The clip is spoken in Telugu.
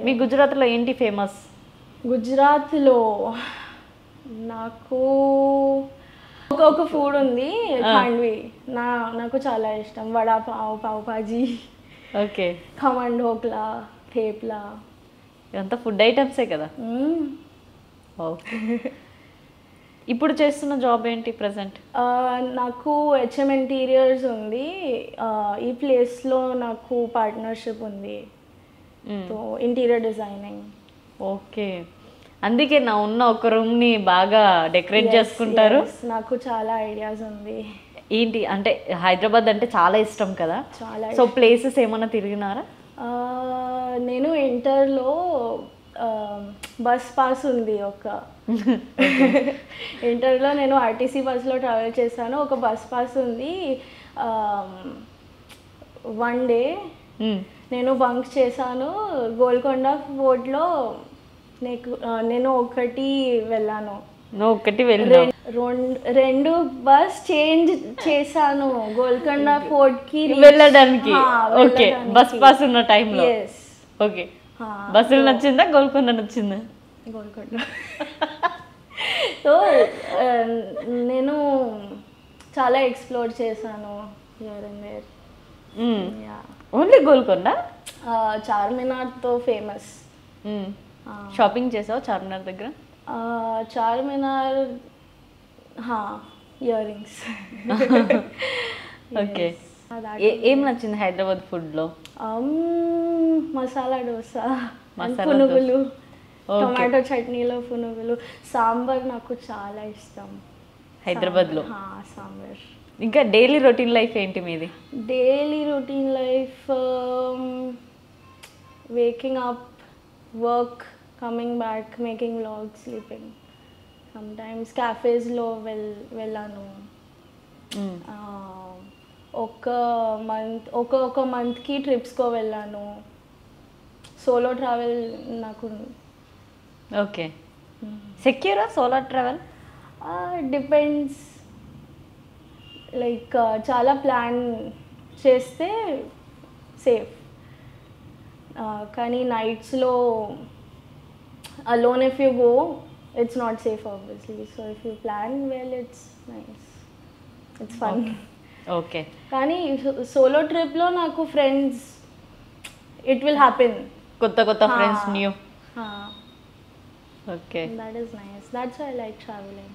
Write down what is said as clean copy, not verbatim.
మీ గుజరాత్లో ఏంటి ఫేమస్? గుజరాత్లో నాకు ఒక ఫుడ్ ఉంది, ఖాండ్వి. నాకు చాలా ఇష్టం. వడా పావ్, పావ్ భాజీ, ఓకే, ఖమన్ ఢోక్లా, థేప్లా, ఇదంతా ఫుడ్ ఐటమ్సే కదా. ఓకే. ఇప్పుడు చేస్తున్న జాబ్ ఏంటి ప్రజెంట్? నాకు హెచ్ఎం ఇంటీరియర్స్ ఉంది. ఈ ప్లేస్లో నాకు పార్ట్నర్షిప్ ఉంది, సో ఇంటీరియర్ డిజైనింగ్. ఓకే, అందుకే నా ఉన్న ఒక రూమ్ని బాగా డెకరేట్ చేసుకుంటారు. నాకు చాలా ఐడియాస్ ఉంది. ఏంటి అంటే హైదరాబాద్ అంటే చాలా ఇష్టం కదా, చాలా. సో ప్లేసెస్ ఏమైనా తిరిగినారా? నేను ఇంటర్లో బస్ పాస్ ఉంది ఒక ఇంటర్లో నేను ఆర్టీసీ బస్లో ట్రావెల్ చేశాను. ఒక బస్ పాస్ ఉంది. వన్ డే నేను బంక్ చేశాను. గోల్కొండ ఫోర్ట్లో నేను ఒకటి వెళ్ళాను. రెండు బస్ చేంజ్ చేశాను గోల్కొండ ఫోర్ట్కి వెళ్ళడానికి. ఓకే, బస్ పాస్ ఉన్న టైంలో. ఓకే, బస్సులు నచ్చిందా గోల్కొండ నచ్చిందా? గోల్కొండ. సో నేను చాలా ఎక్స్ప్లోర్ చేశాను here and there. Only Golconda? చార్మినార్తో ఫేమస్. షాపింగ్ చేసావు చార్మినార్ దగ్గర? Charminar ear rings. ఓకే, ఏం నచ్చింది హైదరాబాద్ ఫుడ్లో? మసాలా దోశ, పునుగులు, టొమాటో చట్నీలో పునుగులు, సాంబార్ నాకు చాలా ఇష్టం హైదరాబాద్లో. సాంబార్. ఇంకా డైలీ రొటీన్ లైఫ్ ఏంటి మీది? Daily routine life waking up, work, coming back, making vlogs, sleeping. Sometimes క్యాఫేస్లో వెళ్ళాను. ఒక మంత్కి ట్రిప్స్కో వెళ్ళాను. సోలో ట్రావెల్ నాకు. ఓకే, సెక్యూరా సోలో ట్రావెల్? డిపెండ్స్. లైక్ చాలా ప్లాన్ చేస్తే సేఫ్, కానీ నైట్స్లో alone if you go it's not safe obviously, so if you plan well it's nice, it's fun. Okay. కానీ సోలో ట్రిప్లో నాకు ఫ్రెండ్స్, it will happen. కొత్త friends new. that is nice. That's why I like traveling.